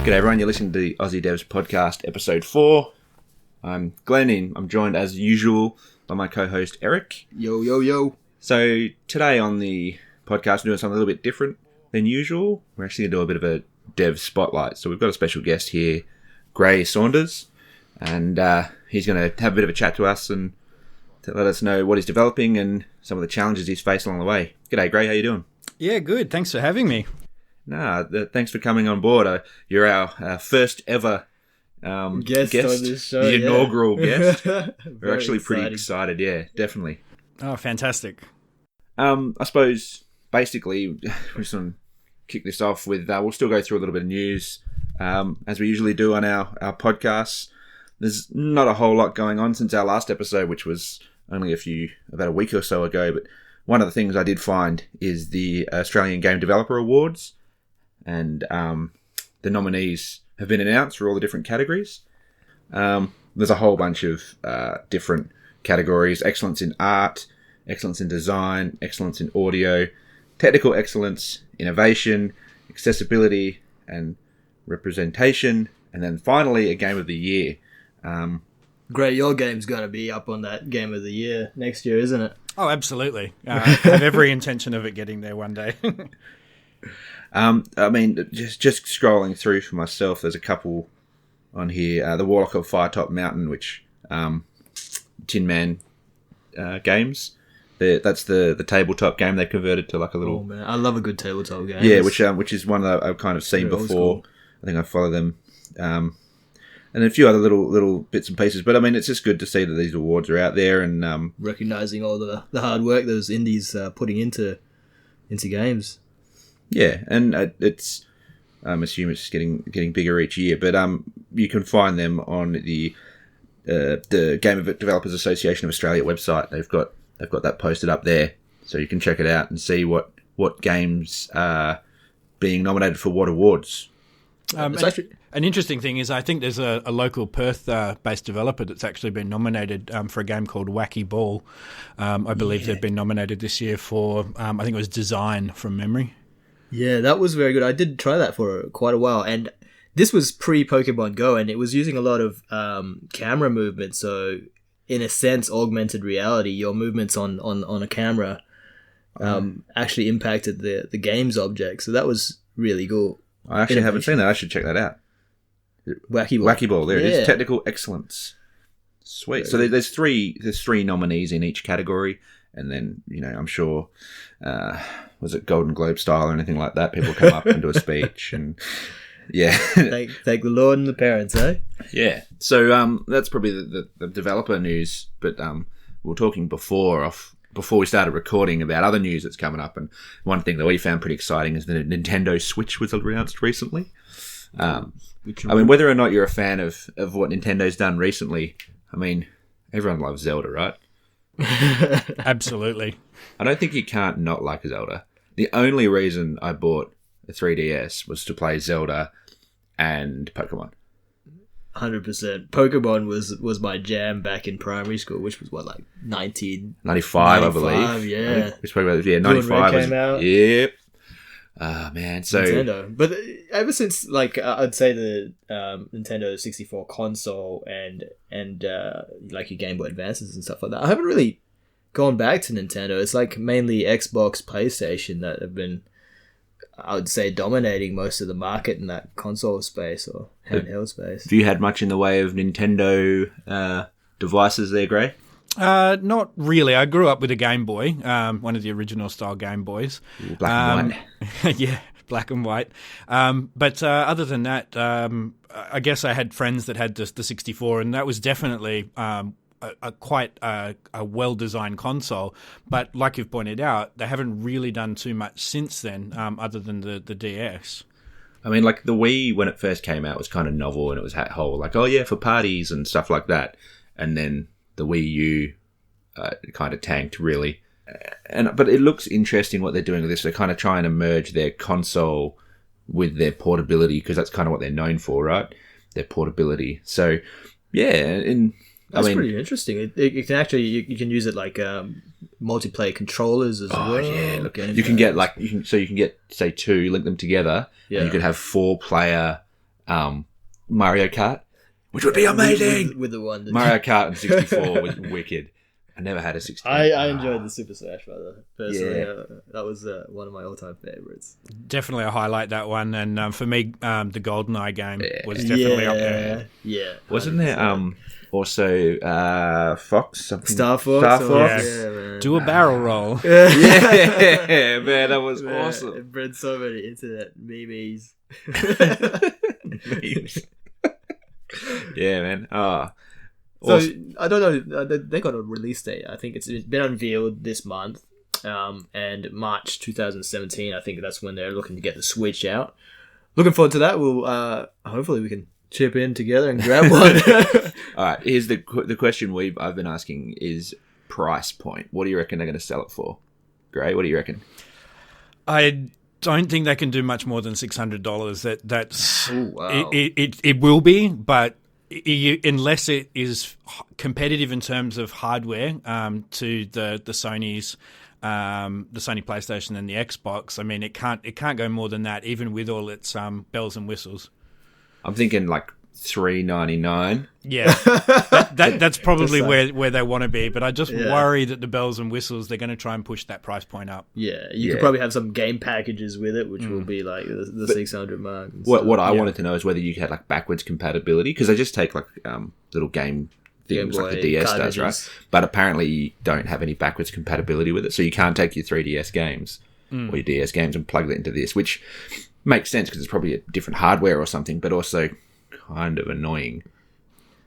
G'day everyone, you're listening to the AussieDevs podcast, episode 4. I'm Glenn and I'm joined as usual by my co-host Eric. Yo, yo, yo. So today on the podcast we're doing something a little bit different than usual. We're actually going to do a bit of a dev spotlight. So we've got a special guest here, Grae Saunders, and he's going to have a bit of a chat to us and to let us know what he's developing and some of the challenges he's faced along the way. G'day Grae, how you doing? Yeah, good. Thanks for having me. Thanks for coming on board. You're our first ever guest on this show. The inaugural guest. We're actually exciting. pretty excited. Yeah, definitely. Oh, fantastic. I suppose basically we're just going to kick this off with. We'll still go through a little bit of news as we usually do on our podcasts. There's not a whole lot going on since our last episode, which was only about a week or so ago. But one of the things I did find is the Australian Game Developer Awards. And the nominees have been announced for all the different categories. There's a whole bunch of different categories: excellence in art, excellence in design, excellence in audio, technical excellence, innovation, accessibility, and representation, and then finally a game of the year. Great, your game's going to be up on that game of the year next year, isn't it? Oh, absolutely. I have every intention of it getting there one day. I mean, just scrolling through for myself, there's a couple on here. The Warlock of Firetop Mountain, which Tin Man Games. That's the tabletop game they converted to like a little. Oh man, I love a good tabletop game. Yeah, which is one that I've kind of seen before. I think I follow them, and a few other little bits and pieces. But I mean, it's just good to see that these awards are out there and recognizing all the hard work those indies putting into games. Yeah, and it's I'm assuming it's getting bigger each year, but you can find them on the Game Developers Association of Australia website. They've got that posted up there, so you can check it out and see what games are being nominated for what awards. An interesting thing is I think there's a local Perth-based developer that's actually been nominated for a game called Wacky Ball. I believe they've been nominated this year for, I think it was design from memory. Yeah, that was very good. I did try that for quite a while, and this was pre-Pokemon Go, and it was using a lot of camera movement, so in a sense, augmented reality, your movements on a camera actually impacted the game's object, so that was really cool. I actually haven't seen that. I should check that out. Wacky Ball. Wacky Ball, there it is. Technical excellence. Sweet. So there's three nominees in each category, and then, I'm sure... was it Golden Globe style or anything like that? People come up and do a speech, and yeah, thank the Lord and the parents, eh? Yeah. So that's probably the developer news. But we were talking before we started recording about other news that's coming up, and one thing that we found pretty exciting is the Nintendo Switch was announced recently. I mean, whether or not you're a fan of what Nintendo's done recently, I mean, everyone loves Zelda, right? Absolutely. I don't think you can't not like Zelda. The only reason I bought a 3DS was to play Zelda and Pokemon. 100%. Pokemon was my jam back in primary school, which was 1995, I believe. Yeah. We spoke about it. 95 came out. Yep. Man, so Nintendo. But ever since, I'd say the Nintendo 64 console and your Game Boy Advances and stuff like that, I haven't really gone back to Nintendo. It's mainly Xbox, PlayStation that have been, I would say, dominating most of the market in that console space or handheld space. Have you had much in the way of Nintendo devices there, Grae? Not really. I grew up with a Game Boy, one of the original style Game Boys. Black and white. Yeah, black and white. But other than that, I guess I had friends that had the 64, and that was definitely quite a well-designed console. But like you've pointed out, they haven't really done too much since then, other than the DS. I mean, the Wii, when it first came out, was kind of novel, and it was that whole, for parties and stuff like that. And then the Wii U kind of tanked, really. But it looks interesting what they're doing with this. They're kind of trying to merge their console with their portability, because that's kind of what they're known for, right? Their portability. So, yeah, that's pretty interesting. It can actually you can use it multiplayer controllers as well. Yeah, look, you can get say 2, link them together, and you could have 4-player Mario Kart, which would be amazing. With the one. Mario Kart and 64 was wicked. I never had a 64. I enjoyed the Super Smash Brother. Personally, Yeah. that was one of my all-time favorites. Definitely a highlight, that one. And for me, the GoldenEye game was definitely up there. Yeah. Wasn't there also Fox? Something? Star Fox? Star Fox? Yeah, man. Do a barrel roll. Yeah, man, that was awesome. It bred so many internet memes. Yeah, man. So Awesome. I don't know. They got a release date. I think it's been unveiled this month, and March 2017. I think that's when they're looking to get the Switch out. Looking forward to that. We'll hopefully we can chip in together and grab one. All right. Here's the question I've been asking is price point. What do you reckon they're going to sell it for? Grae, what do you reckon? I don't think they can do much more than $600. That's Ooh, wow. It will be, but unless it is competitive in terms of hardware to the Sony's the Sony PlayStation and the Xbox, I mean it can't go more than that, even with all its bells and whistles. I'm thinking like $399. Yeah, that's probably where they want to be, but I just worry that the bells and whistles, they're going to try and push that price point up. Yeah, you could probably have some game packages with it, which will be like the 600 mark. What I wanted to know is whether you had like backwards compatibility, because they just take like little game things like the DS does, right? But apparently you don't have any backwards compatibility with it, so you can't take your 3DS games or your DS games and plug it into this, which makes sense because it's probably a different hardware or something, but also kind of annoying.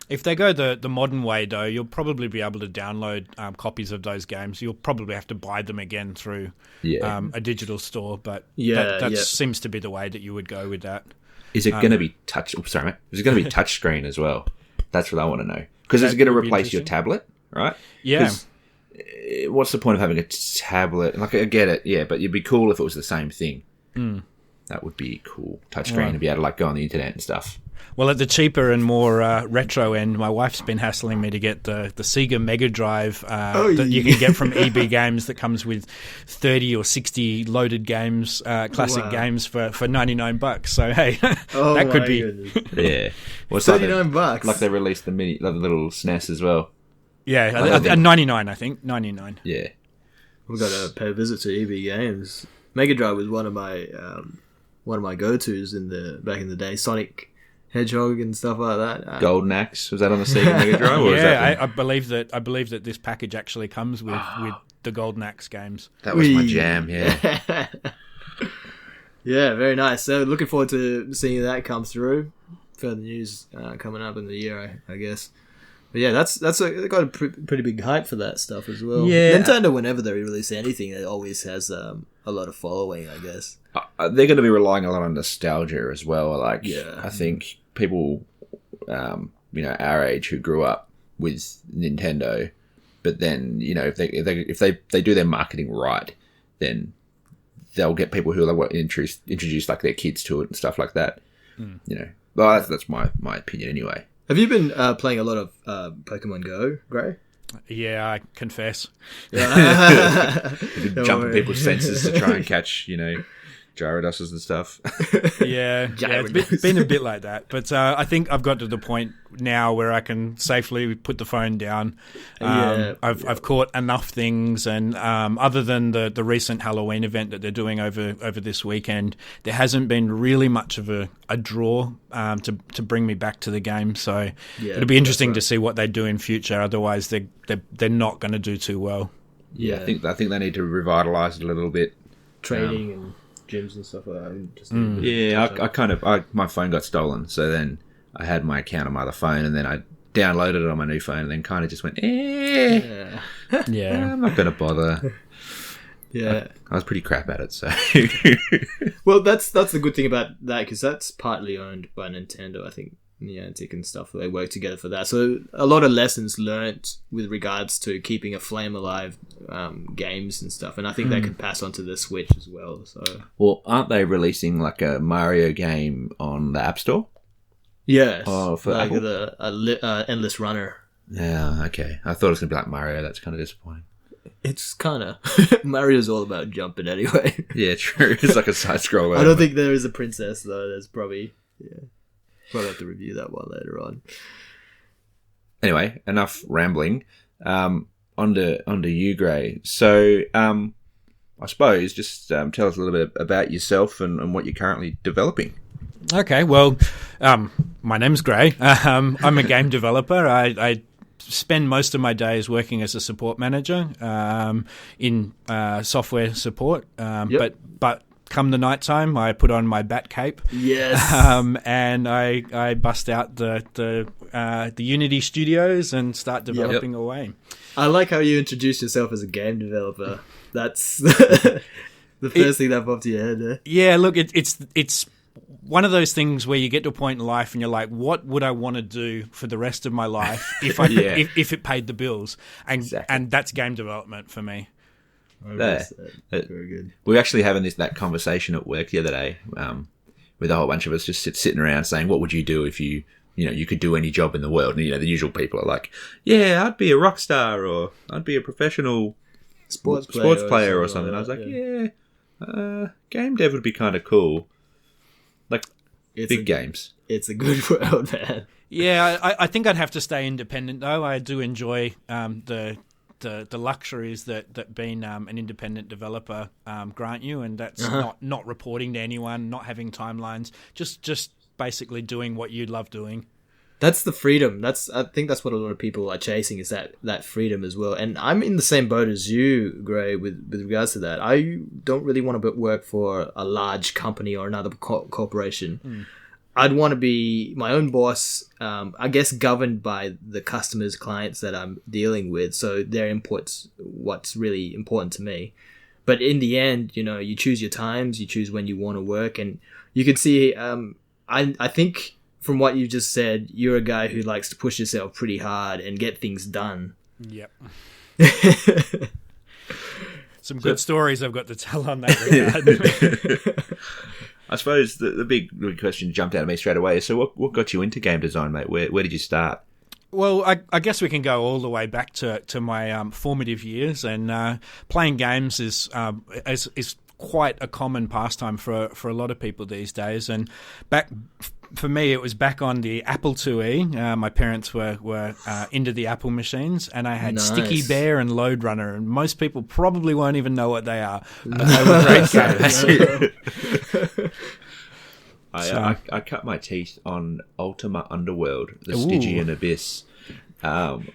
If they go the modern way, though, you'll probably be able to download copies of those games. You'll probably have to buy them again through a digital store, but that seems to be the way that you would go with that. Is it going to be touch? Oh, sorry, mate. Is it going to be touchscreen as well? That's what I want to know. Because it's going to replace your tablet, right? Yeah. What's the point of having a tablet? Like, I get it, yeah, but it'd be cool if it was the same thing. That would be cool. Touchscreen and be able to like go on the internet and stuff. Well, at the cheaper and more retro end, my wife's been hassling me to get the Sega Mega Drive that you can get from EB Games that comes with 30 or 60 loaded games, classic games for $99. So, hey, that could be... Goodness. Yeah. What's $39. Like they released the little SNES as well. Yeah, 99, I think. 99. Yeah. We've got to pay a visit to EB Games. Mega Drive was one of my go-tos back in the day. Sonic Hedgehog and stuff like that. Golden Axe, was that on the Sega Mega Drive? Or I believe that this package actually comes with the Golden Axe games. That was my jam. Yeah. Yeah, very nice. So looking forward to seeing that come through. Further news coming up in the year, I guess. But yeah, they got a pretty big hype for that stuff as well. Yeah. Nintendo, whenever they release anything, it always has a lot of following, I guess. They're going to be relying a lot on nostalgia as well. Like, I think people, our age who grew up with Nintendo, but then if they do their marketing right, then they'll get people who will introduce like their kids to it and stuff like that. But that's my opinion anyway. Have you been playing a lot of Pokemon Go, Grae? Yeah, I confess. Jumping people's fences to try and catch, Gyarados and stuff. Yeah, it's been a bit like that. But I think I've got to the point now where I can safely put the phone down. I've caught enough things, and other than the recent Halloween event that they're doing over this weekend, there hasn't been really much of a draw to bring me back to the game. So it'll be interesting to see what they do in future. Otherwise, they're not going to do too well. Yeah, I think they need to revitalise it a little bit. Training and gyms and stuff like that. I my phone got stolen, so then I had my account on my other phone, and then I downloaded it on my new phone, and then kind of just went, I'm not going to bother. Yeah, I was pretty crap at it, so. Well, that's the good thing about that, because that's partly owned by Nintendo, I think. Niantic and stuff, they work together for that. So a lot of lessons learnt with regards to keeping a flame alive games and stuff, and I think they could pass on to the Switch as well. So, well, aren't they releasing like a Mario game on the App Store? Yes, for like Apple? the Endless Runner. Yeah, okay. I thought it was gonna be like Mario. That's kind of disappointing. It's kind of Mario's all about jumping anyway. Yeah, true. It's like a side scroller. I don't think there is a princess though. There's probably Probably have to review that one later on. Anyway, enough rambling. Onto you, Grae. So, I suppose just tell us a little bit about yourself and what you're currently developing. Okay, well, my name's Grae. I'm a game developer. I spend most of my days working as a support manager in software support. But come the night time, I put on my bat cape. Yes. And I bust out the Unity studios and start developing away. I like how you introduce yourself as a game developer. That's the first thing that popped to your head there. Yeah, look, it's one of those things where you get to a point in life and you're like, what would I want to do for the rest of my life if if it paid the bills? And that's game development for me. Very good. We were actually having that conversation at work the other day, with a whole bunch of us just sitting around saying, what would you do if you could do any job in the world? And, the usual people are like, yeah, I'd be a rock star, or I'd be a professional sports player or something. I was like, game dev would be kind of cool. Like, big games. It's a good world, man. Yeah, I think I'd have to stay independent, though. I do enjoy the luxuries that being an independent developer grant you, and that's not reporting to anyone, not having timelines, just basically doing what you love doing. That's the freedom. I think that's what a lot of people are chasing, is that freedom as well. And I'm in the same boat as you, Grae, with regards to that. I don't really want to work for a large company or another corporation. I'd want to be my own boss, I guess governed by the customers, clients that I'm dealing with. So their input's what's really important to me. But in the end, you choose your times, you choose when you want to work. And you can see, I think from what you just said, you're a guy who likes to push yourself pretty hard and get things done. Yep. Some good stories I've got to tell on that regard. I suppose the big question jumped out at me straight away. So what got you into game design, mate? Where did you start? Well, I guess we can go all the way back to my formative years, and playing games is quite a common pastime for a lot of people these days. And for me, it was back on the Apple IIe. My parents were into the Apple machines, and I had Sticky Bear and Lode Runner, and most people probably won't even know what they are, but they were great games. I cut my teeth on Ultima Underworld, the Stygian Abyss,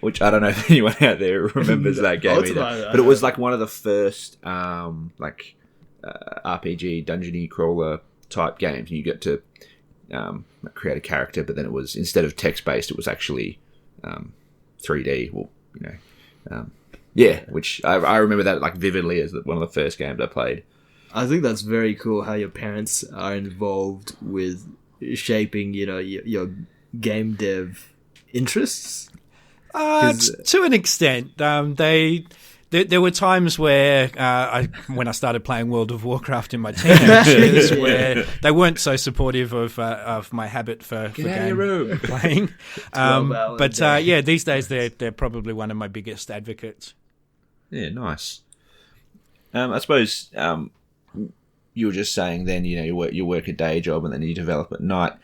which I don't know if anyone out there remembers that game either. But it was like one of the first RPG, dungeon-y crawler type games. You get to create a character, but then it was, instead of text-based, it was actually 3D. Which I remember that vividly as one of the first games I played. I think that's very cool how your parents are involved with shaping, your game dev interests. To an extent, There were times where, when I started playing World of Warcraft in my teenage years, where they weren't so supportive of my habit for game playing. These days they're probably one of my biggest advocates. Yeah, nice. I suppose you were just saying then, you work a day job and then you develop at night.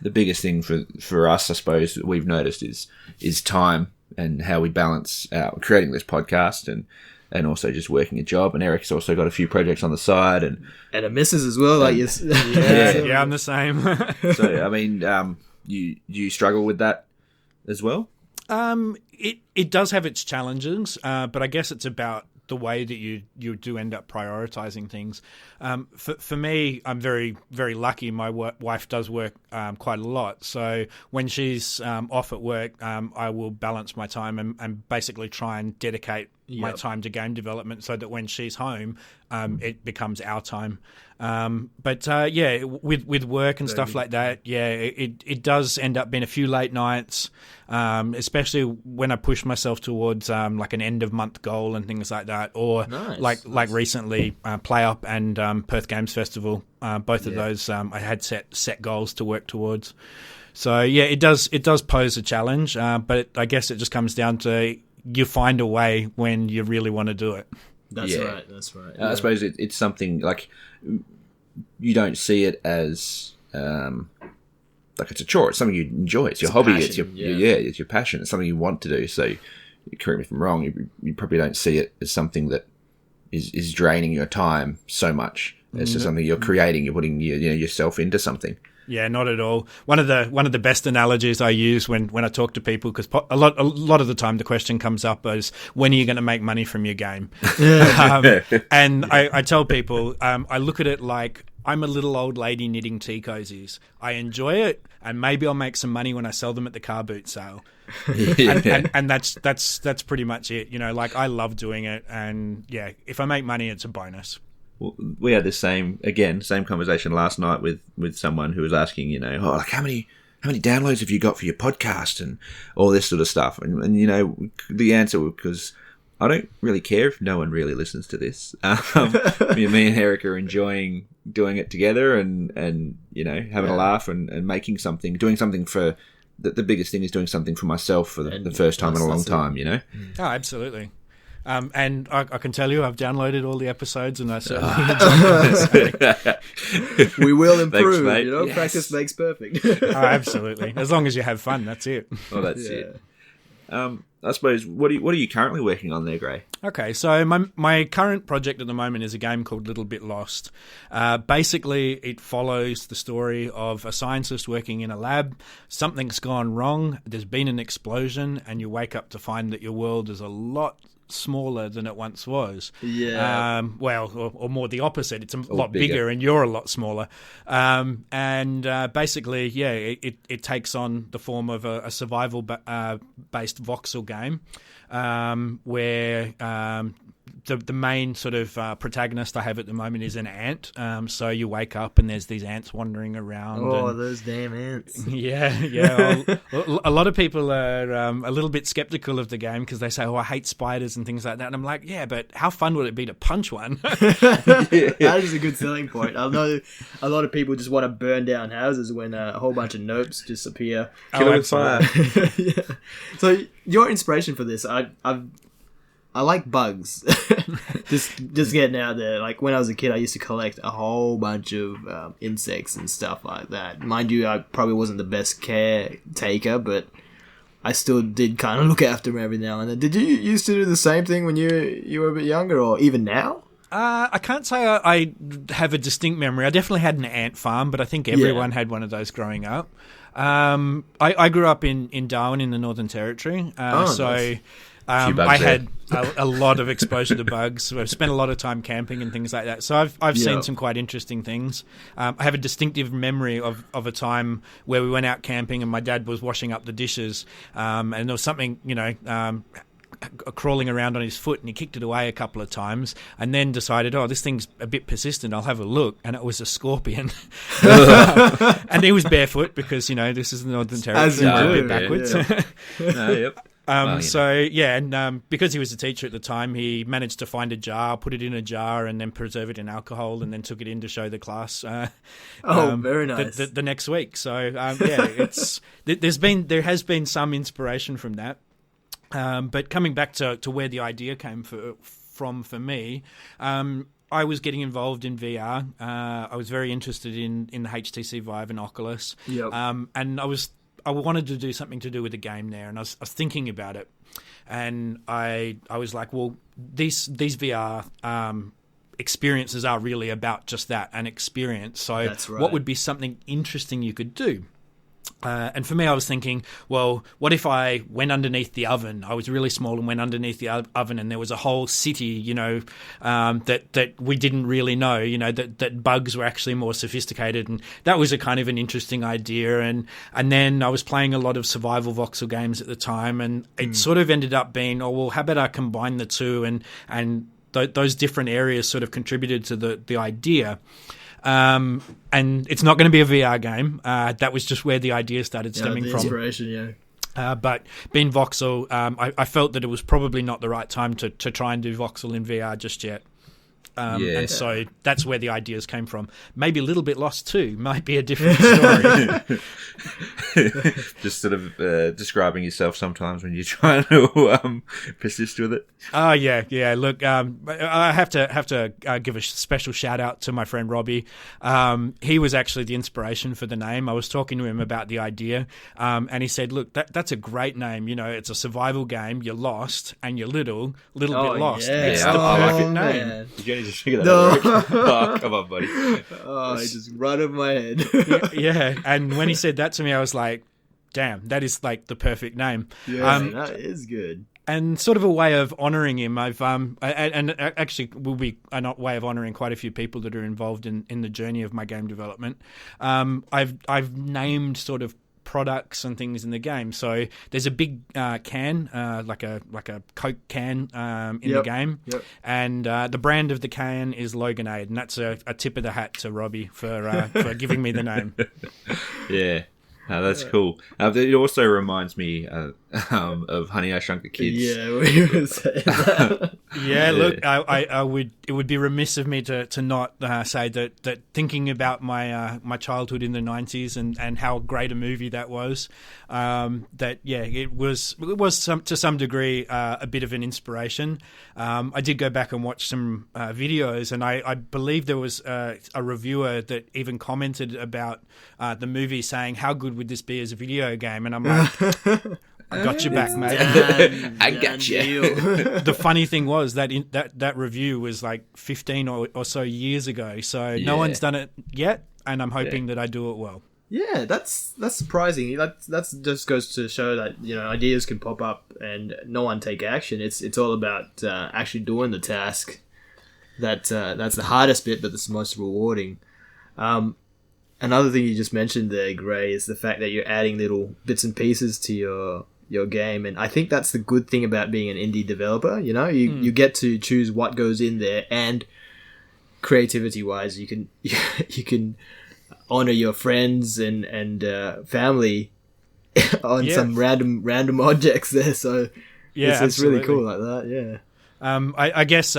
The biggest thing for us, I suppose, that we've noticed is time. And how we balance creating this podcast and also just working a job. And Eric's also got a few projects on the side and a missus as well. Yeah, I'm the same. So I mean, you struggle with that as well. It does have its challenges, but I guess it's about the way that you do end up prioritizing things. For me, I'm very, very lucky. My wife does work quite a lot. So when she's off at work, I will balance my time and basically try and dedicate my time to game development so that when she's home, it becomes our time. With work and stuff like that, it does end up being a few late nights, especially when I push myself towards like an end of month goal and things like that, or like recently Play Up and Perth Games Festival. Both of those I had set goals to work towards. So it does pose a challenge, but I guess it just comes down to you find a way when you really want to do it. That's right. Yeah. I suppose it's something like you don't see it as like it's a chore. It's something you enjoy. It's your hobby. It's your it's your passion. It's something you want to do. So, correct me if I'm wrong. You probably don't see it as something that is draining your time so much. It's just something you're creating. You're putting yourself into something. Yeah, not at all. One of the best analogies I use when I talk to people, because a lot of the time the question comes up is, when are you going to make money from your game? And I tell people, I look at it like I'm a little old lady knitting tea cozies. I enjoy it, and maybe I'll make some money when I sell them at the car boot sale. and that's pretty much it. Like, I love doing it, and yeah, if I make money, it's a bonus. Well, we had this same conversation last night with someone who was asking, like, how many downloads have you got for your podcast and all this sort of stuff, and the answer was, because I don't really care if no one really listens to this. Me and Eric are enjoying doing it together, and having a laugh and making something, doing something for the biggest thing is doing something for myself for the first time in a long time. Oh, absolutely. And I can tell you, I've downloaded all the episodes, and I certainly enjoy it. We will improve. Thanks, Yes. Practice makes perfect. Oh, absolutely. As long as you have fun, that's it. Well, that's it. I suppose, what are you currently working on there, Grae? Okay, so my current project at the moment is a game called Little Bit Lost. Basically, it follows the story of a scientist working in a lab. Something's gone wrong. There's been an explosion, and you wake up to find that your world is a lot smaller than it once was. Yeah. Or more the opposite. It's a lot bigger and you're a lot smaller. Basically, it takes on the form of a survival based voxel game, where the main sort of protagonist I have at the moment is an ant. So you wake up and there's these ants wandering around. Oh, those damn ants. Yeah. A lot of people are a little bit skeptical of the game because they say, I hate spiders and things like that. And I'm like, yeah, but how fun would it be to punch one? That is a good selling point. I know a lot of people just want to burn down houses when a whole bunch of nopes just appear. Kill it with fire. Yeah. So your inspiration for this, I like bugs. just getting out there. Like, when I was a kid, I used to collect a whole bunch of insects and stuff like that. Mind you, I probably wasn't the best caretaker, but I still did kind of look after them every now and then. Did you used to do the same thing when you were a bit younger, or even now? I can't say I have a distinct memory. I definitely had an ant farm, but I think everyone had one of those growing up. I grew up in Darwin in the Northern Territory, nice. I had a lot of exposure to bugs. I've spent a lot of time camping and things like that. So I've seen some quite interesting things. I have a distinctive memory of a time where we went out camping and my dad was washing up the dishes, and there was something, crawling around on his foot, and he kicked it away a couple of times and then decided, this thing's a bit persistent, I'll have a look, and it was a scorpion. And he was barefoot because this is the Northern Territory, a bit backwards. Because he was a teacher at the time, he managed to find a jar, put it in a jar, and then preserve it in alcohol, and then took it in to show the class. Very nice. The next week. So there has been some inspiration from that. But coming back to where the idea came from for me, I was getting involved in VR. I was very interested in the HTC Vive and Oculus. Yep. And I wanted to do something to do with the game there, and I was thinking about it. And I was like, well, these VR experiences are really about just that, an experience. So That's right. What would be something interesting you could do? And for me, I was thinking, well, what if I went underneath the oven? I was really small and went underneath the oven, and there was a whole city, that we didn't really know, that bugs were actually more sophisticated. And that was a kind of an interesting idea. And then I was playing a lot of survival voxel games at the time, and it sort of ended up being, how about I combine the two? And those different areas sort of contributed to the idea. And it's not going to be a VR game. That was just where the idea started stemming from. Inspiration, but being voxel, I felt that it was probably not the right time to try and do voxel in VR just yet. And so that's where the ideas came from. Maybe a little bit lost too. Might be a different story. Just sort of describing yourself sometimes when you're trying to persist with it. Oh yeah. Look, I have to give a special shout out to my friend Robbie. He was actually the inspiration for the name. I was talking to him about the idea, and he said, "Look, that's a great name. You know, it's a survival game. You're lost and you're little bit lost. Yeah. It's the perfect name." Man. Did you only just figure that out? Oh, come on, buddy. Oh, it just right over my head. Yeah, and when he said that to me, I was like, damn, that is like the perfect name. Yeah, that is good. And sort of a way of honouring him, I've and actually will be a way of honouring quite a few people that are involved in the journey of my game development. I've named sort of products and things in the game. So there's a big can, like a Coke can in the game, and the brand of the can is Loganade, and that's a tip of the hat to Robbie for giving me the name. Yeah. That's cool. It also reminds me of Honey, I Shrunk the Kids. Yeah, we were saying that. Yeah, look, I would. It would be remiss of me to not say that thinking about my childhood in the 90s and how great a movie that was. It was to some degree a bit of an inspiration. I did go back and watch some videos, and I believe there was a reviewer that even commented about the movie, saying, "How good would this be as a video game?" And I'm like, I got your back, mate. I got you. The funny thing was that review was like 15 or so years ago, so no one's done it yet, and I'm hoping that I do it well. Yeah, that's surprising. That's just goes to show that, you know, ideas can pop up and no one take action. It's all about actually doing the task. That's the hardest bit, but it's the most rewarding. Another thing you just mentioned there, Grae, is the fact that you're adding little bits and pieces to your game, and I think that's the good thing about being an indie developer. You know, you get to choose what goes in there, and creativity wise, you can honor your friends and family on some random objects there. So it's really cool like that. Yeah. I guess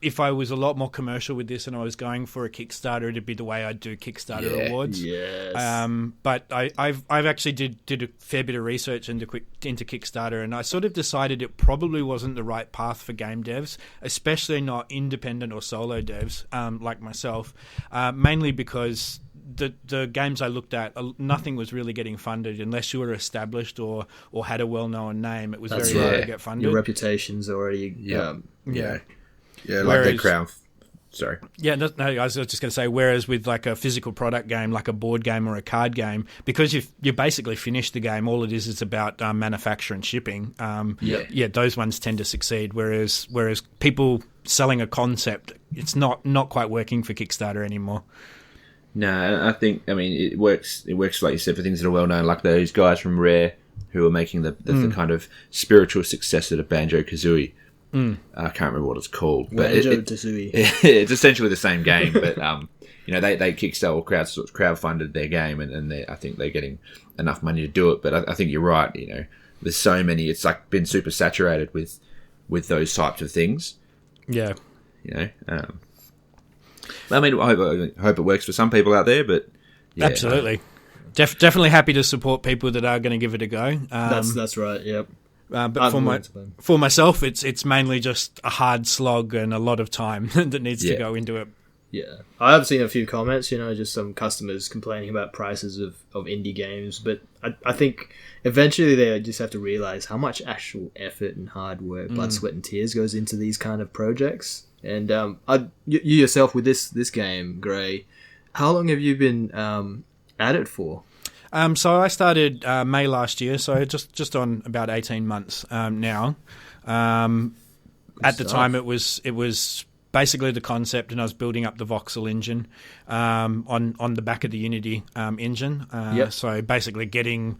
if I was a lot more commercial with this and I was going for a Kickstarter, it'd be the way I'd do Kickstarter awards. Yes. But I've actually did a fair bit of research into Kickstarter, and I sort of decided it probably wasn't the right path for game devs, especially not independent or solo devs like myself, mainly because the games I looked at, nothing was really getting funded unless you were established or had a well-known name. It was very hard to get funded. Your reputation's already... Yeah, like the crown. Sorry. Yeah, no, I was just going to say, whereas with like a physical product game, like a board game or a card game, because you basically finished the game, all it is about manufacture and shipping. Those ones tend to succeed. Whereas people selling a concept, it's not quite working for Kickstarter anymore. No, I think, I mean, it works like you said, for things that are well known, like those guys from Rare who are making the kind of spiritual successor to Banjo-Kazooie. I can't remember what it's called, but Banjo-Kazooie. It's essentially the same game, but they Kickstarter or crowdfunded their game, and I think they're getting enough money to do it. But I think you're right. You know, there's so many. It's like been super saturated with those types of things. Yeah. You know. I mean, I hope it works for some people out there, but yeah, absolutely, definitely happy to support people that are going to give it a go. That's right. Yep. But for myself, it's mainly just a hard slog and a lot of time that needs to go into it. Yeah, I have seen a few comments, just some customers complaining about prices of indie games, but I think eventually they just have to realize how much actual effort and hard work, blood, sweat and tears goes into these kind of projects. And you yourself with this game, Grae, how long have you been at it for? So I started May last year, so just on about 18 months now. At the time, it was basically the concept, and I was building up the voxel engine on the back of the Unity engine. So basically going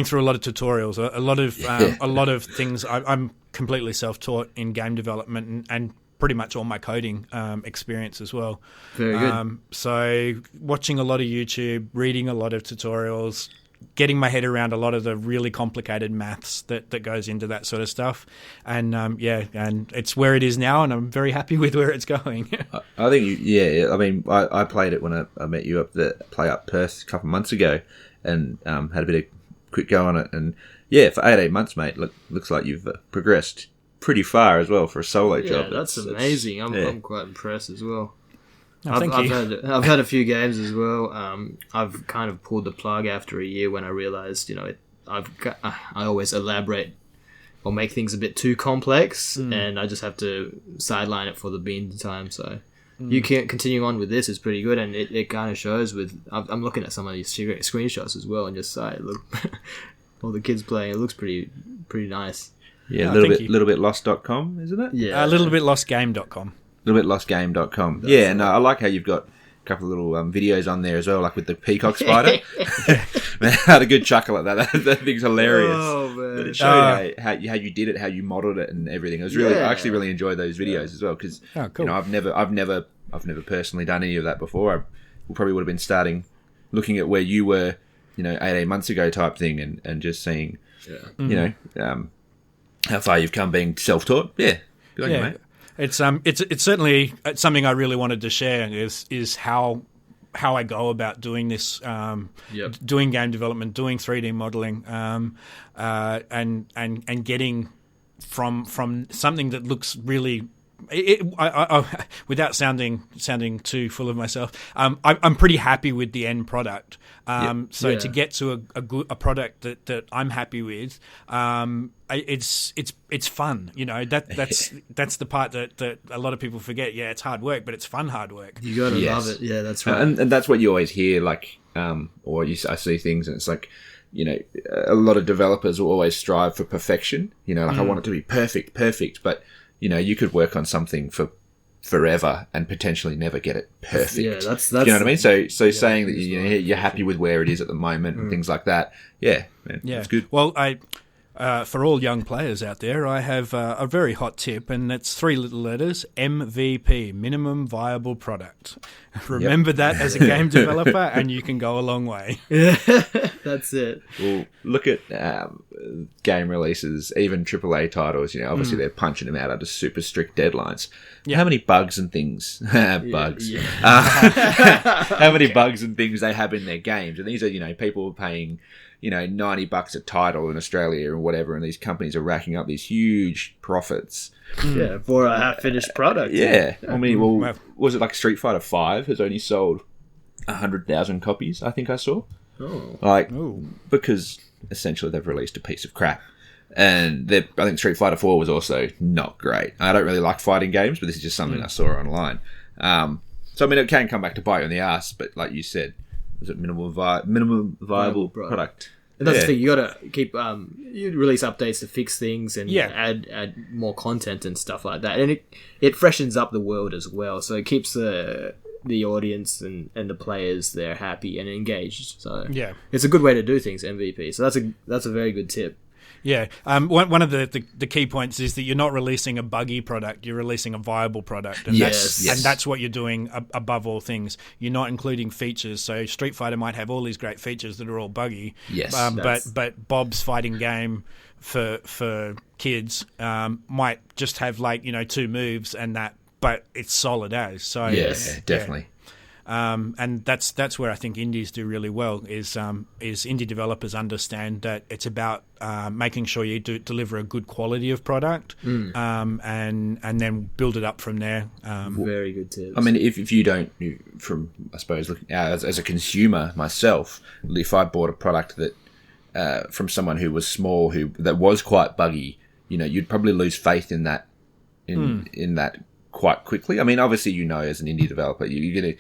through a lot of tutorials, a lot of things. I'm completely self-taught in game development and pretty much all my coding experience as well. Very good. So watching a lot of YouTube, reading a lot of tutorials, getting my head around a lot of the really complicated maths that goes into that sort of stuff. And and it's where it is now, and I'm very happy with where it's going. I think, I mean, I played it when I met you up the Play Up Perth a couple of months ago, and had a bit of quick go on it. And for 18 months, mate, looks like you've progressed pretty far as well for a solo job. Yeah, that's amazing. I'm quite impressed as well. Oh, I've had a few games as well. I've kind of pulled the plug after a year when I realized, I always elaborate or make things a bit too complex, and I just have to sideline it for the meantime. So you can't continue on with this is pretty good, and it kind of shows with. I'm looking at some of these screenshots as well, and just look, all the kids playing. It looks pretty nice. Yeah, little bit lost.com, isn't it? Yeah, a little bit lostgame.com. LittleBitLostGame.com. Yeah, no, I like how you've got a couple of little videos on there as well, like with the peacock spider. Man, I had a good chuckle at that. That thing's hilarious. Oh, man. But it showed how you did it, how you modelled it, and everything. It was really, I actually really enjoyed those videos as well because cool. I've never personally done any of that before. I probably would have been looking at where you were, 18 months ago type thing, and just seeing, how far you've come being self-taught. Yeah, good on you, mate. It's certainly something I really wanted to share is how I go about doing this, doing game development, doing 3D modeling, and getting from something that looks really. Without sounding too full of myself, I'm pretty happy with the end product. To get to a product that I'm happy with, it's fun. That's the part that a lot of people forget. Yeah, it's hard work, but it's fun hard work. You gotta love it. Yeah, that's right. And that's what you always hear. I see things, and it's like. A lot of developers will always strive for perfection. I want it to be perfect, but you could work on something for forever and potentially never get it perfect. Yeah, that's you know what I mean? So saying that you're happy with where it is at the moment and things like that. Yeah, man, it's good. Well, for all young players out there, I have a very hot tip, and it's 3 little letters: MVP, minimum viable product. Remember that as a game developer, and you can go a long way. Yeah, that's it. Well, look at game releases, even AAA titles. Obviously they're punching them out under super strict deadlines. Yeah. How many bugs and things? Bugs. Yeah. How many bugs and things they have in their games? And these are people paying. $90 a title in Australia or whatever, and these companies are racking up these huge profits. Yeah, for a half-finished product. Yeah. I mean, was it like Street Fighter 5 has only sold 100,000 copies, I think I saw. Oh. Because essentially they've released a piece of crap. And I think Street Fighter 4 was also not great. I don't really like fighting games, but this is just something I saw online. So, I mean, it can come back to bite you in the ass, but like you said, is it minimum viable product? And that's the thing. You gotta keep. You release updates to fix things and add more content and stuff like that, and it freshens up the world as well. So it keeps the audience and the players there happy and engaged. So it's a good way to do things. MVP. So that's a very good tip. Yeah, one of the key points is that you're not releasing a buggy product; you're releasing a viable product, and that's what you're doing above all things. You're not including features. So Street Fighter might have all these great features that are all buggy. Yes, but Bob's fighting game for kids might just have 2 moves and that, but it's solid as. So definitely. And that's where I think indies do really well is indie developers understand that it's about making sure you deliver a good quality of product and then build it up from there. Very good tips. I mean, if you don't, I suppose, looking as a consumer myself, if I bought a product that from someone who was small, that was quite buggy, you'd probably lose faith in that in that quite quickly. I mean, obviously, as an indie developer, you're going to.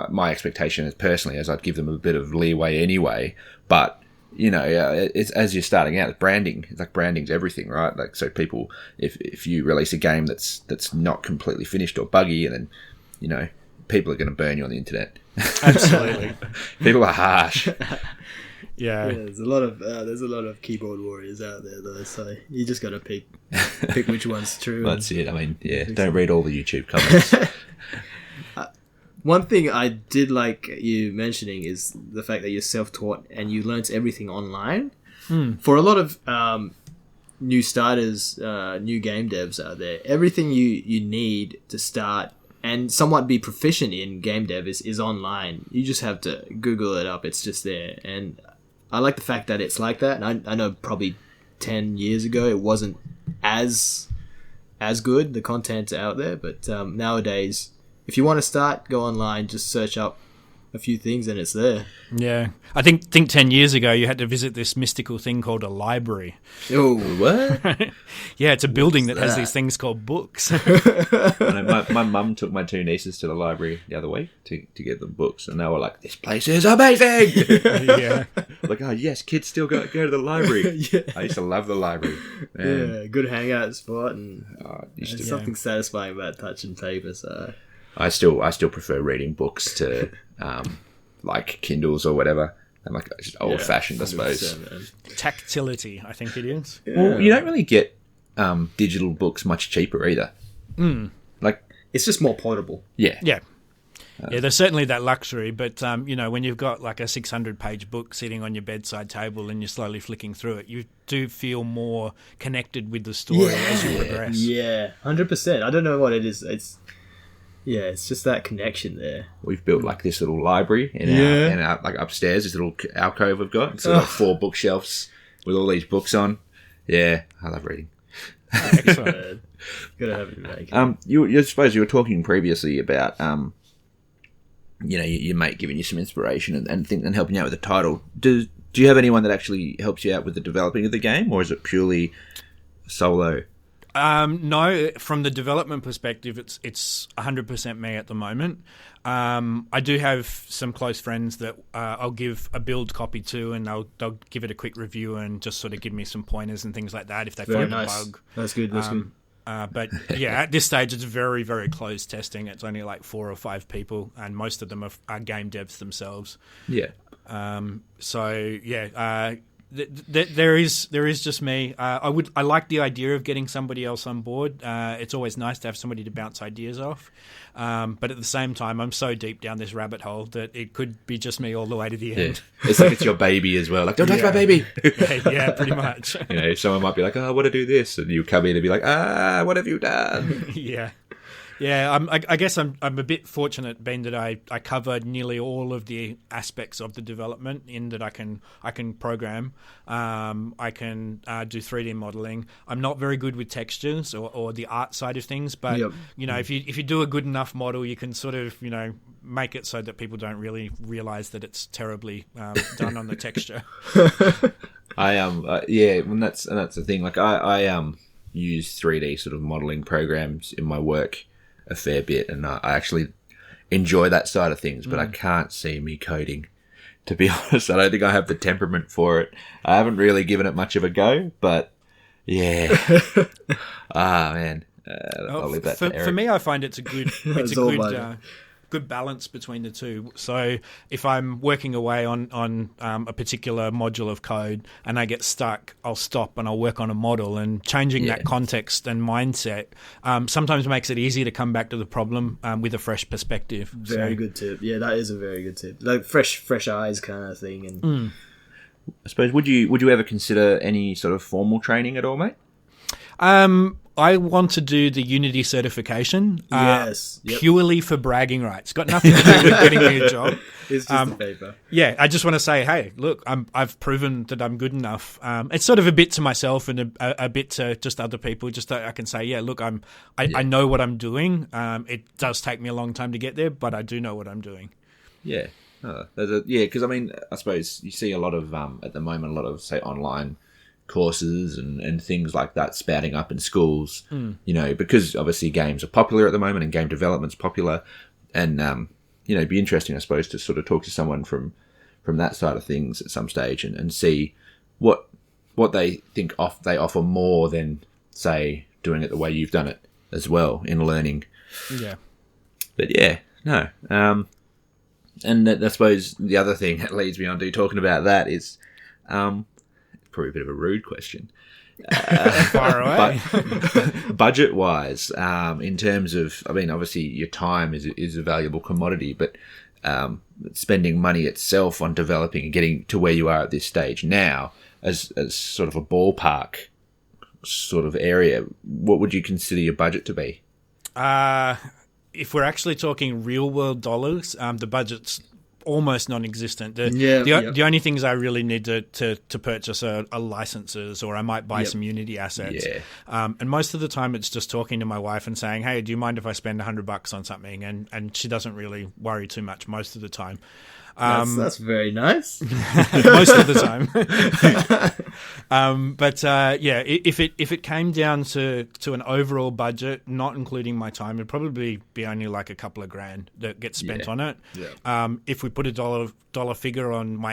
My expectation is personally, as I'd give them a bit of leeway anyway. But it's as you're starting out, it's branding. It's like branding's everything, right? Like, so people, if you release a game that's not completely finished or buggy, and then people are going to burn you on the internet. Absolutely, people are harsh. Yeah, there's a lot of keyboard warriors out there though, so you just got to pick which one's true. That's it. I mean, don't read all the YouTube comments. One thing I did like you mentioning is the fact that you're self-taught and you learnt everything online. For a lot of new starters, new game devs out there, everything you need to start and somewhat be proficient in game dev is online. You just have to Google it up. It's just there. And I like the fact that it's like that. And I know probably 10 years ago it wasn't as good, the content out there. But nowadays, if you want to start, go online, just search up a few things and it's there. Yeah. I think 10 years ago you had to visit this mystical thing called a library. Oh, what? Yeah, it's a building that has these things called books. I know my mum took my two nieces to the library the other week to get them books, and they were like, "This place is amazing!" Yeah. Like, oh yes, kids still go to the library. Yeah. I used to love the library. Man. Yeah, good hangout spot, and Used there's to- something satisfying about touching paper. So I still prefer reading books to like Kindles or whatever. I'm like just old fashioned, I suppose. 100%, man. Tactility, I think it is. Well, you don't really get digital books much cheaper either. Like, It's just more portable. Yeah. Yeah, there's certainly that luxury, but when you've got like a 600-page book sitting on your bedside table and you're slowly flicking through it, you do feel more connected with the story as you progress. Yeah, 100%. I don't know what it is. It's just that connection there. we've built like this little library in our like upstairs, this little alcove we've got. It's got like 4 bookshelves with all these books on. Yeah, I love reading. Excellent. Gotta have it, mate. I suppose you were talking previously about your mate giving you some inspiration and helping you out with the title. Do you have anyone that actually helps you out with the developing of the game, or is it purely solo? No, from the development perspective, it's 100% me at the moment. I do have some close friends that I'll give a build copy to, and they'll give it a quick review and just sort of give me some pointers and things like that if they find a bug. That's good. That's good. But yeah, at this stage, it's very, very closed testing. It's only like 4 or 5 people, and most of them are game devs themselves. Yeah. There is just me. I like the idea of getting somebody else on board. It's always nice to have somebody to bounce ideas off. But at the same time, I'm so deep down this rabbit hole that it could be just me all the way to the end. It's like it's your baby as well. Like, don't touch my baby. Yeah, pretty much. Someone might be like, "Oh, I want to do this," and you come in and be like, "Ah, what have you done?" Yeah. Yeah, I guess I'm a bit fortunate, being that I covered nearly all of the aspects of the development, in that I can program, I can do 3D modeling. I'm not very good with textures or the art side of things, but if you do a good enough model, you can sort of make it so that people don't really realize that it's terribly done on the texture. And that's the thing. Like I use 3D sort of modeling programs in my work a fair bit, and I actually enjoy that side of things, but I can't see me coding, to be honest. I don't think I have the temperament for it. I haven't really given it much of a go, but yeah. Man. I'll leave that to Eric. For me, I find it's a good good balance between the two. So if I'm working away on a particular module of code and I get stuck, I'll stop and I'll work on a model, and changing that context and mindset sometimes makes it easier to come back to the problem with a fresh perspective. Very good tip. Yeah, that is a very good tip. Like fresh eyes kind of thing. And I suppose, would you ever consider any sort of formal training at all, mate? I want to do the Unity certification. Yes. Purely for bragging rights. Got nothing to do with getting me a job. It's just a paper. Yeah, I just want to say, hey, look, I've proven that I'm good enough. It's sort of a bit to myself and a bit to just other people, just that I can say, yeah, look, I know what I'm doing. It does take me a long time to get there, but I do know what I'm doing. Yeah. Because I suppose you see a lot of, at the moment, a lot of, say, online courses and things like that spouting up in schools, because obviously games are popular at the moment and game development's popular, and it'd be interesting, I suppose, to sort of talk to someone from that side of things at some stage and see what they think they offer more than, say, doing it the way you've done it as well in learning. Yeah. But yeah, no. And I suppose the other thing that leads me on to talking about that is probably a bit of a rude question. Far away. Budget wise, in terms of, I mean, obviously your time is a valuable commodity, but spending money itself on developing and getting to where you are at this stage now, as sort of a ballpark sort of area, what would you consider your budget to be? If we're actually talking real world dollars, the budget's almost non-existent. The only things I really need to purchase are licenses, or I might buy some Unity assets. Yeah. And most of the time it's just talking to my wife and saying, hey, do you mind if I spend $100 on something? And she doesn't really worry too much most of the time. That's very nice. Most of the time. If it came down to an overall budget, not including my time, it'd probably be only like a couple of grand that gets spent on it. Yeah. If we put a dollar figure on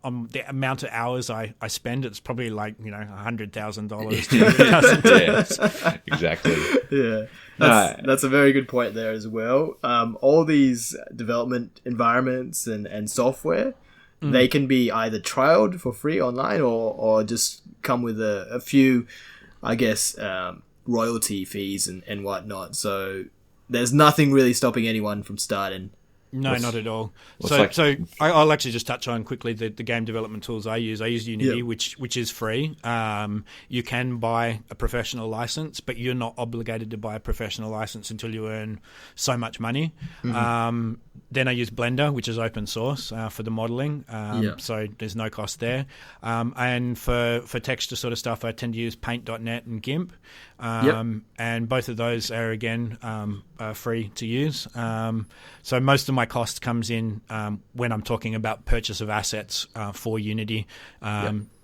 on the amount of hours I spend, it's probably like $100,000, $200,000. Yeah, exactly. Yeah. That's a very good point there as well. All these development environments and software, they can be either trialed for free online or just come with a few, I guess, royalty fees and whatnot. So there's nothing really stopping anyone from starting. No, not at all. So I'll actually just touch on quickly the game development tools I use. I use Unity, which is free. You can buy a professional license, but you're not obligated to buy a professional license until you earn so much money. Then I use Blender, which is open source for the modeling, so there's no cost there. And for texture sort of stuff, I tend to use Paint.net and GIMP, and both of those are again free to use. So most of my cost comes in when I'm talking about purchase of assets for Unity.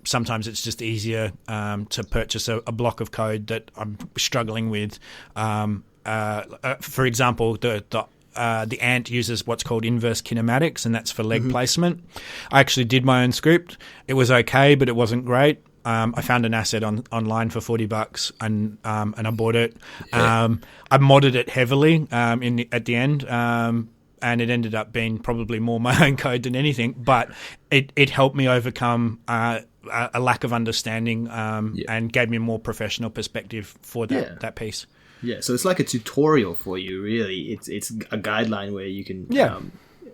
Sometimes it's just easier to purchase a block of code that I'm struggling with. For example, the Ant uses what's called inverse kinematics, and that's for leg placement. I actually did my own script. It was okay, but it wasn't great. I found an asset online for $40, and I bought it. I modded it heavily at the end, and it ended up being probably more my own code than anything. But it helped me overcome a lack of understanding and gave me a more professional perspective for that piece. Yeah, so it's like a tutorial for you, really. It's a guideline where you can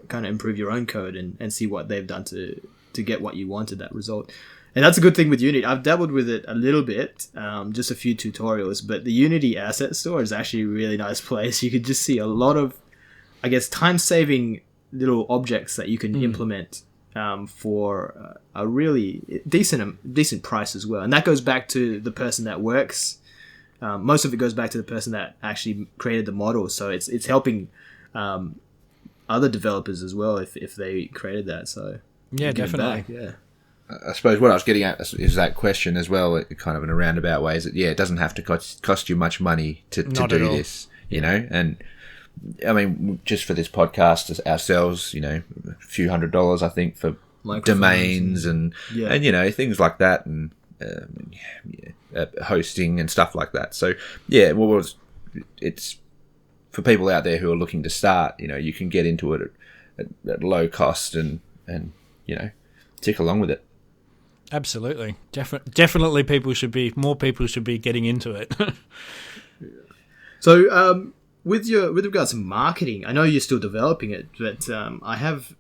kind of improve your own code and see what they've done to get what you wanted, that result. And that's a good thing with Unity. I've dabbled with it a little bit, just a few tutorials, but the Unity Asset Store is actually a really nice place. You could just see a lot of, I guess, time-saving little objects that you can implement for a really decent price as well. And that goes back to the person that works. Most of it goes back to the person that actually created the model. So it's helping other developers as well if they created that. So yeah, definitely. Yeah. I suppose what I was getting at is that question as well, kind of in a roundabout way, is that, it doesn't have to cost you much money to do this, and I mean, just for this podcast ourselves, a few $100s, I think, for domains and things like that, and hosting and stuff like that. So it's for people out there who are looking to start, you can get into it at low cost and tick along with it. Absolutely. Definitely more people should be getting into it. So with regards to marketing, I know you're still developing it, but I have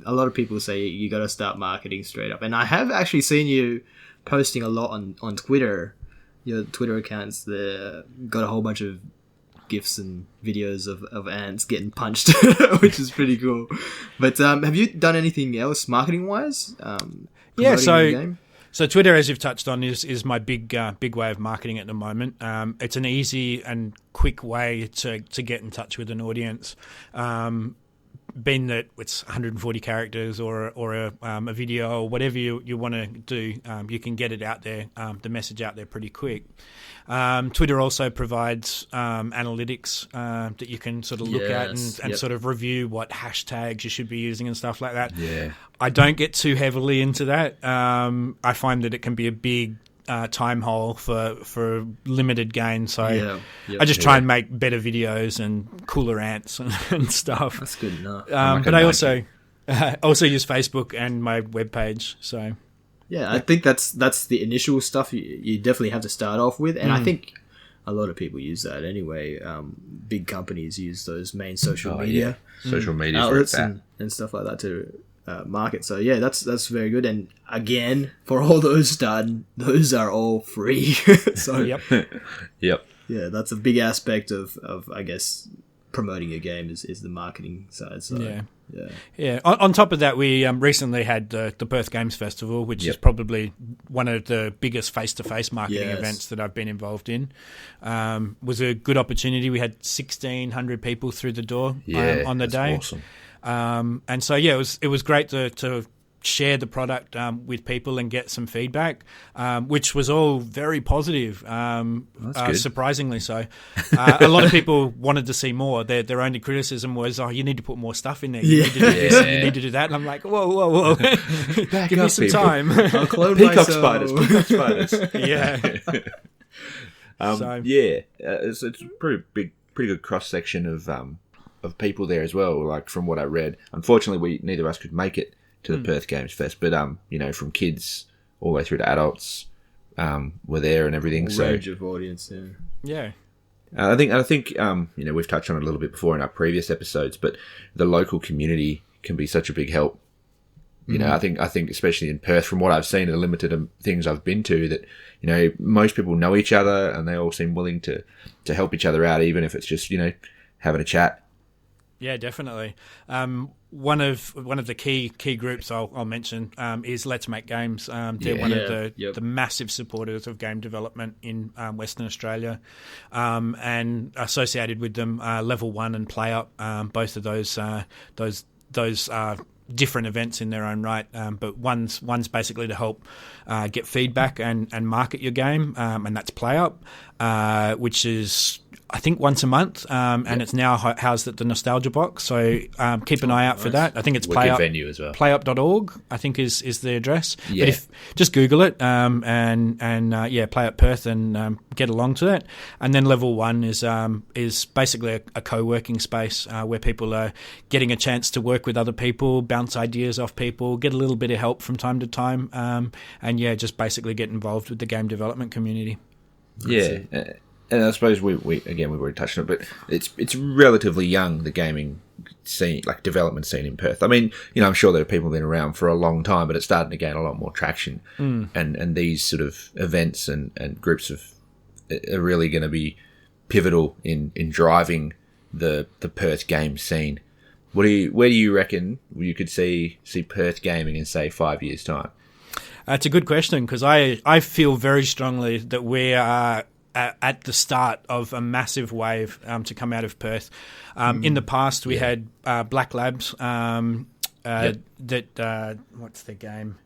a lot of people say you got to start marketing straight up, and I have actually seen you posting a lot on Twitter. Your Twitter accounts there got a whole bunch of GIFs and videos of ants getting punched, which is pretty cool. But have you done anything else marketing wise? So Twitter, as you've touched on, is my big way of marketing at the moment. It's an easy and quick way to get in touch with an audience. Being that it's 140 characters or a video or whatever you want to do, you can get it out there, the message out there pretty quick. Twitter also provides analytics that you can sort of look at and sort of review what hashtags you should be using and stuff like that. Yeah. I don't get too heavily into that. I find that it can be a big time hole for limited gain, so I just try and make better videos and cooler ants and stuff. That's good enough. But I also use Facebook and my webpage. So I think that's the initial stuff you definitely have to start off with, and I think a lot of people use that anyway. Big companies use those main social media outlets and stuff like that to market. So yeah, that's very good. And again, for all those starting, those are all free. So Yep. Yeah, that's a big aspect of I guess promoting your game is the marketing side. So yeah. On top of that, we recently had the Perth Games Festival, which is probably one of the biggest face-to-face marketing events that I've been involved in. Was a good opportunity. We had 1,600 people through the door on the day. Awesome. And so it was great to share the product with people and get some feedback, which was all very positive, surprisingly so. A lot of people wanted to see more. Their only criticism was, you need to put more stuff in there. You need to do this and you need to do that. And I'm like, whoa. Give me some time. I'll clone Peacock myself. spiders. Yeah. It's a pretty good cross-section of people there as well, like from what I read. Unfortunately, neither of us could make it to the Perth Games Fest, but from kids all the way through to adults were there and everything. Range of audience, yeah. I think we've touched on it a little bit before in our previous episodes, but the local community can be such a big help. I think especially in Perth, from what I've seen in the limited things I've been to, that most people know each other and they all seem willing to help each other out, even if it's just having a chat. Yeah, definitely. One of the key groups I'll mention is Let's Make Games. They're one of the massive supporters of game development in Western Australia, and associated with them Level 1 and Play Up. Both of those different events in their own right, but one's basically to help get feedback and market your game, and that's Play Up, which is I think once a month, and it's now housed at the Nostalgia Box. So keep an eye out for that. I think it's Wicked venue as well. Playup.org, I think is the address. Yeah. But just Google it and Play Up Perth and get along to that. And then Level 1 is basically a co-working space where people are getting a chance to work with other people, bounce ideas off people, get a little bit of help from time to time, and just basically get involved with the game development community. Yeah. And I suppose we've already touched on it, but it's relatively young, the gaming scene, like development scene in Perth. I mean, I'm sure there are people who've been around for a long time, but it's starting to gain a lot more traction. And these sort of events and groups are really going to be pivotal in driving the Perth game scene. Where do you reckon you could see Perth gaming in, say, 5 years' time? It's a good question, because I feel very strongly that we are at the start of a massive wave to come out of Perth. In the past, we had Black Labs that what's the game?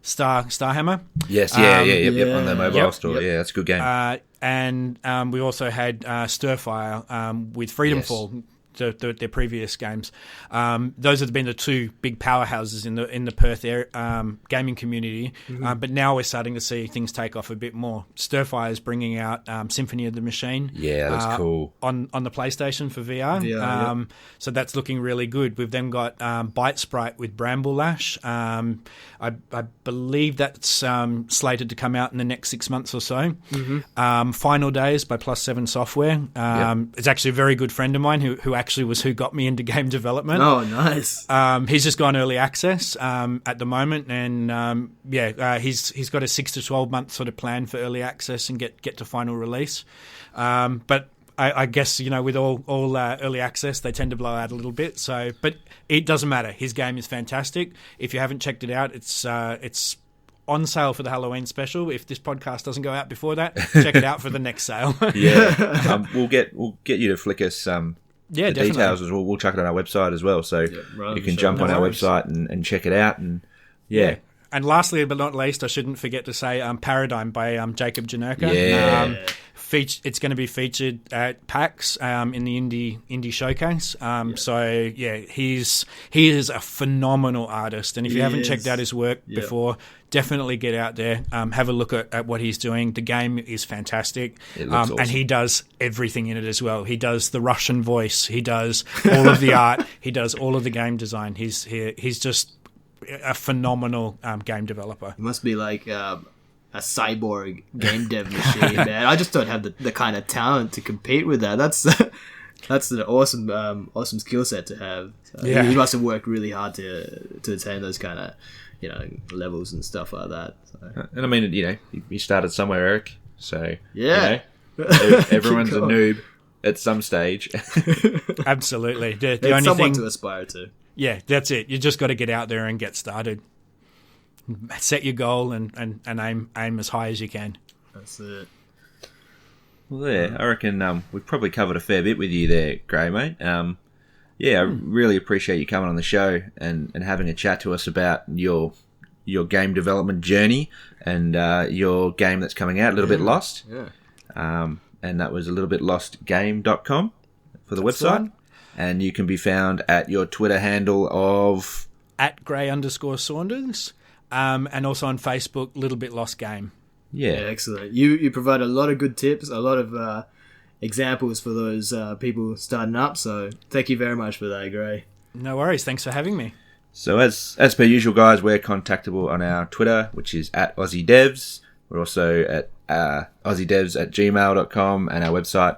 Starhammer. Yes, on the mobile store. Yeah, that's a good game. And we also had Stirfire with Freedom Fall. Their previous games. Those have been the two big powerhouses in the Perth gaming community. But now we're starting to see things take off a bite more. Stirfire is bringing out Symphony of the Machine. Yeah, that's cool. On the PlayStation for VR. So that's looking really good. We've then got Bite Sprite with Bramble Lash. I believe that's slated to come out in the next 6 months or so. Final Days by Plus 7 Software. It's actually a very good friend of mine who actually was who got me into game development. Oh, nice. He's just gone early access at the moment, and he's got a 6 to 12 month sort of plan for early access and get to final release. But I guess with all early access, they tend to blow out a little bit. So, but it doesn't matter. His game is fantastic. If you haven't checked it out, it's on sale for the Halloween special. If this podcast doesn't go out before that, check it out for the next sale. We'll get you to flick us the details as well. We'll chuck it on our website as well, so you can jump on our website and check it out. And and lastly but not least, I shouldn't forget to say Paradigm by Jacob Janerka. It's going to be featured at PAX in the indie showcase. He is a phenomenal artist, and if you haven't checked out his work before, definitely get out there, have a look at what he's doing. The game is fantastic, awesome. And he does everything in it as well. He does the Russian voice, he does all of the art, he does all of the game design. He's just a phenomenal game developer. You must be like a cyborg game dev machine, man. I just don't have the kind of talent to compete with that. That's an awesome skill set to have. So Yeah. You must have worked really hard to attain those kind of levels and stuff like that. So. And I mean, you started somewhere, Eric. So Yeah. everyone's a noob at some stage. Absolutely. The It's only someone thing, to aspire to. yeah, that's it. You just got to get out there and get started. Set your goal and aim as high as you can. That's it. Well, yeah, I reckon we've probably covered a fair bit with you there, Grae, mate. I really appreciate you coming on the show and having a chat to us about your game development journey and your game that's coming out, A Little Bit Lost. Yeah. And that was a littlebitLostgame.com for the That's website. right. And you can be found at your Twitter handle of... At Grae_Saunders, and also on Facebook, Little Bit Lost Game. Yeah, excellent. You provide a lot of good tips, a lot of examples for those people starting up. So thank you very much for that, Grae. No worries. Thanks for having me. So as per usual, guys, we're contactable on our Twitter, which is at AussieDevs. We're also at AussieDevs@gmail.com and our website,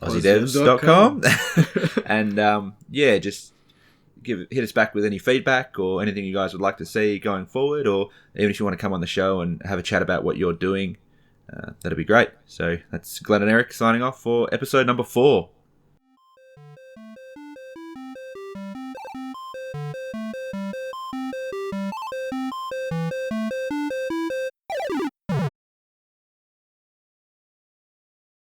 AussieDevs.com. And just hit us back with any feedback or anything you guys would like to see going forward, or even if you want to come on the show and have a chat about what you're doing, that'd be great. So that's Glenn and Eric signing off for episode number 4.